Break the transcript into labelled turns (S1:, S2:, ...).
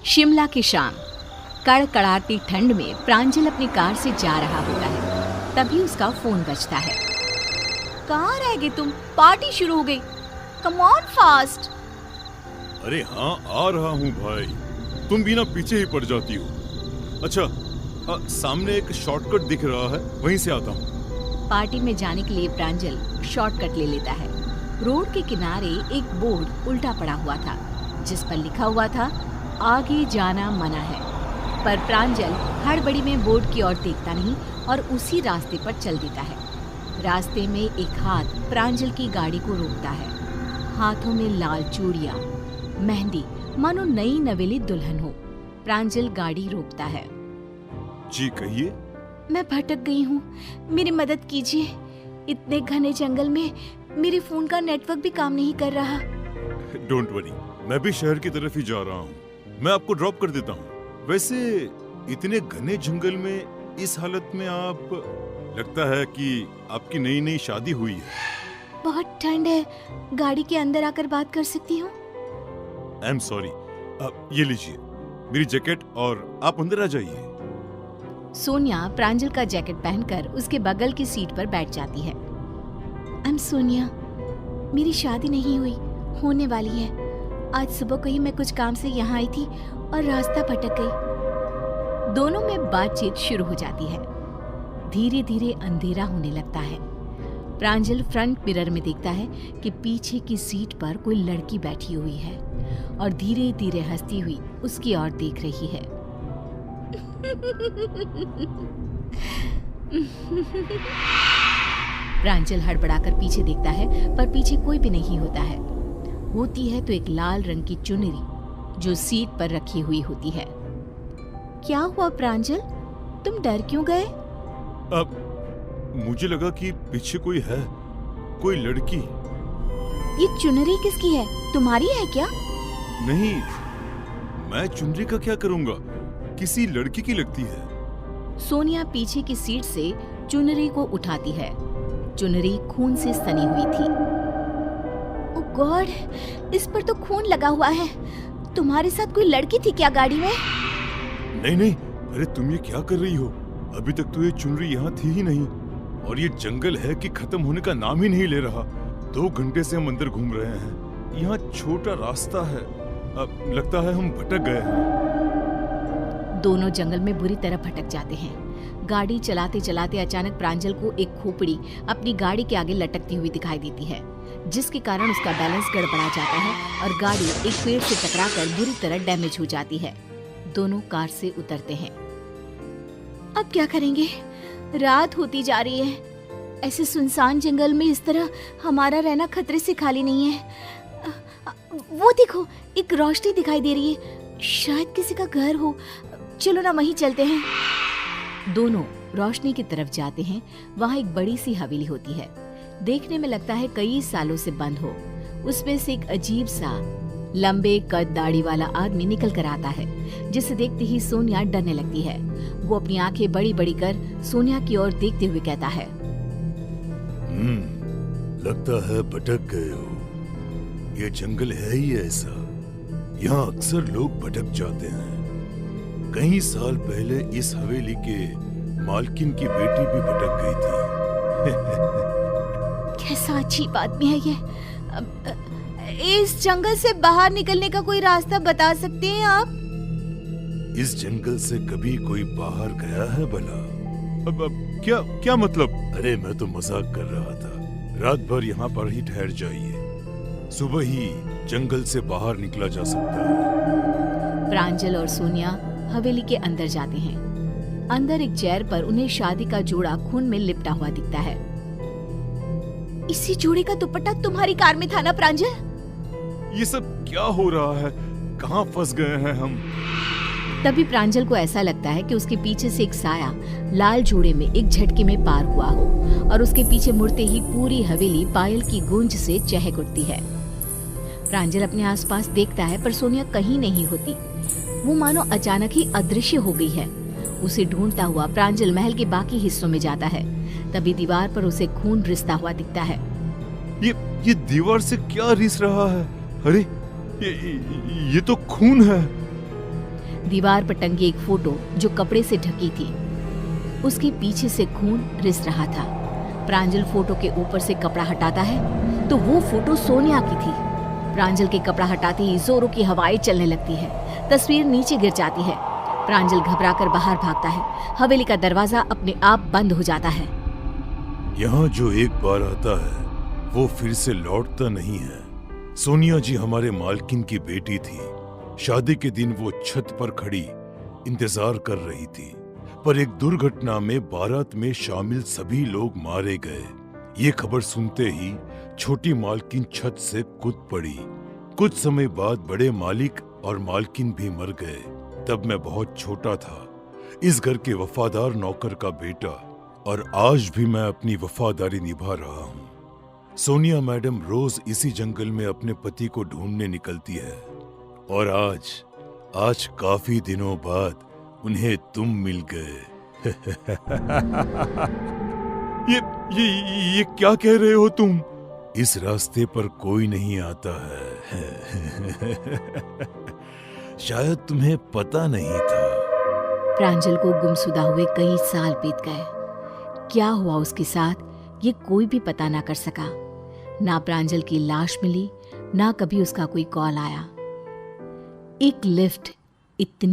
S1: शिमला की शाम। कड़कड़ाती ठंड में प्रांजल अपनी कार से जा रहा होता है। तभी उसका फोन बजता है। कहाँ रह गए तुम? पार्टी शुरू हो गई। Come on fast.
S2: अरे हाँ, आ रहा हूँ भाई। तुम भी ना पीछे ही पड़ जाती हो। अच्छा, सामने एक शॉर्टकट दिख रहा है, वहीं से आता हूँ।
S1: पार्टी में जाने के लिए प्रांजल शॉर्टकट ले लेता है। रोड के किनारे एक बोर्ड उल्टा पड़ा हुआ था, जिस पर लिखा हुआ था आगे जाना मना है। पर प्रांजल हड़बड़ी में बोर्ड की ओर देखता नहीं और उसी रास्ते पर चल देता है। रास्ते में एक हाथ प्रांजल की गाड़ी को रोकता है। हाथों में लाल चूड़ियां, मेहंदी, मानो नई नवेली दुल्हन हो। प्रांजल गाड़ी रोकता है।
S2: जी कहिए।
S1: मैं भटक गई हूँ, मेरी मदद कीजिए। इतने घने जंगल में मेरे फोन का नेटवर्क भी काम नहीं कर रहा।
S2: डोंट वरी, मैं भी शहर की तरफ ही जा रहा हूँ। मैं आपको ड्रॉप कर देता हूँ। वैसे इतने घने जंगल में इस हालत में आप, लगता है कि आपकी नई नई शादी हुई है।
S1: बहुत ठंड है, गाड़ी के अंदर आकर बात कर सकती हूँ?
S2: I am sorry. ये लीजिए मेरी जैकेट और आप अंदर आ जाइए।
S1: सोनिया प्रांजल का जैकेट पहनकर उसके बगल की सीट पर बैठ जाती है। आई एम सोनिया, मेरी शादी नहीं हुई, होने वाली है। आज सुबह को ही मैं कुछ काम से यहाँ आई थी और रास्ता भटक गई। दोनों में बातचीत शुरू हो जाती है। धीरे धीरे अंधेरा होने लगता है। प्रांजल फ्रंट मिरर में देखता है कि पीछे की सीट पर कोई लड़की बैठी हुई है और धीरे धीरे हंसती हुई उसकी ओर देख रही है। प्रांजल हड़बड़ाकर पीछे देखता है, पर पीछे कोई भी नहीं होता है। होती है तो एक लाल रंग की चुनरी जो सीट पर रखी हुई होती है। क्या हुआ प्रांजल, तुम डर क्यों गए?
S2: अब मुझे लगा कि पीछे कोई है, कोई लड़की।
S1: ये चुनरी किसकी है, तुम्हारी है क्या?
S2: नहीं, मैं चुनरी का क्या करूंगा, किसी लड़की की लगती है।
S1: सोनिया पीछे की सीट से चुनरी को उठाती है। चुनरी खून से सनी हुई थी। ओह गॉड, इस पर तो खून लगा हुआ है। तुम्हारे साथ कोई लड़की थी क्या गाड़ी में?
S2: नहीं नहीं, अरे तुम ये क्या कर रही हो? अभी तक तो ये चुनरी यहाँ थी ही नहीं, और ये जंगल है कि खत्म होने का नाम ही नहीं ले रहा। 2 घंटे से हम अंदर घूम रहे हैं। यहाँ छोटा रास्ता है, अब लगता है हम भटक गए हैं।
S1: दोनों जंगल में बुरी तरह भटक जाते हैं। गाड़ी चलाते चलाते अचानक प्रांजल को एक खोपड़ी अपनी गाड़ी के आगे लटकती हुई दिखाई देती है, जिसके कारण उसका बैलेंस गड़बड़ा जाता है और गाड़ी एक पेड़ से टकराकर बुरी तरह डैमेज हो जाती है। दोनों कार से उतरते हैं। अब क्या करेंगे? रात होती जा रही है। ऐसे सुनसान जंगल में इस तरह हमारा रहना खतरे से खाली नहीं है। वो देखो, एक रोशनी दिखाई दे रही है, शायद किसी का घर हो। चलो ना वहीं चलते हैं। दोनों रोशनी की तरफ जाते हैं। वहाँ एक बड़ी सी हवेली होती है। देखने में लगता है कई सालों से बंद हो। उसमें से एक अजीब सा लंबे कद दाढ़ी वाला आदमी निकल कर आता है, जिसे देखते ही सोनिया डरने लगती है। वो अपनी आंखें बड़ी बड़ी कर सोनिया की ओर देखते हुए कहता है,
S2: लगता है भटक गए हो। ये जंगल है ही ऐसा, यहाँ अक्सर लोग भटक जाते हैं। कई साल पहले इस हवेली के मालकिन की बेटी भी भटक गई थी।
S1: कैसा अजीब आदमी है ये। इस जंगल से बाहर निकलने का कोई रास्ता बता सकते हैं आप?
S2: इस जंगल से कभी कोई बाहर गया है भला? अब क्या मतलब? अरे मैं तो मजाक कर रहा था। रात भर यहाँ पर ही ठहर जाइए, सुबह ही जंगल से बाहर निकला जा सकता है।
S1: प्रांजल और सोनिया हवेली के अंदर जाते हैं। अंदर एक चेयर पर उन्हें शादी का जोड़ा खून में लिपटा हुआ दिखता है। इसी जोड़े का दुपट्टा तुम्हारी कार में था ना प्रांजल?
S2: ये सब क्या हो रहा है? कहाँ फंस गए हैं हम?
S1: तभी प्रांजल को ऐसा लगता है कि उसके पीछे से एक साया लाल जोड़े में एक झटके में पार हुआ हो और उसके पीछे मुड़ते ही पूरी हवेली पायल की गूंज से चहक उठती है। प्रांजल अपने आसपास देखता है, पर सोनिया कहीं नहीं होती। वो मानो अचानक ही अदृश्य हो गई है। उसे ढूंढता हुआ प्रांजल महल के बाकी हिस्सों में जाता है। तभी दीवार पर उसे खून रिसता हुआ दिखता है।
S2: ये दीवार से क्या रिस रहा है? अरे ये तो खून है।
S1: दीवार पर टंगी एक फोटो जो कपड़े से ढकी थी, उसके पीछे से खून रिस रहा था। प्रांजल फोटो के ऊपर से कपड़ा हटाता है तो वो फोटो सोनिया की थी। प्रांजल के कपड़ा हटाते ही जोरों की हवाएं चलने लगती है। तस्वीर नीचे गिर जाती है। प्रांजल घबराकर बाहर भागता है। हवेली का दरवाजा अपने आप बंद हो जाता है।
S2: यहाँ जो एक बार आता है वो फिर से लौटता नहीं है। सोनिया जी हमारे मालकिन की बेटी थी। शादी के दिन वो छत पर खड़ी इंतजार कर रही थी, पर एक दुर्घटना में बारात में शामिल सभी लोग मारे गए। ये खबर सुनते ही छोटी मालकिन छत से कूद पड़ी। कुछ समय बाद बड़े मालिक और मालकिन भी मर गए। तब मैं बहुत छोटा था, इस घर के वफादार नौकर का बेटा, और आज भी मैं अपनी वफादारी निभा रहा हूँ। सोनिया मैडम रोज इसी जंगल में अपने पति को ढूंढने निकलती है, और आज काफी दिनों बाद उन्हें तुम मिल गए। ये क्या कह रहे हो तुम? इस रास्ते पर कोई नहीं आता है। शायद तुम्हें पता नहीं था।
S1: प्रांजल को गुमशुदा हुए कई साल बीत गए। क्या हुआ उसके साथ ये कोई भी पता ना कर सका। ना प्रांजल की लाश मिली, ना कभी उसका कोई कॉल आया। एक लिफ्ट इतनी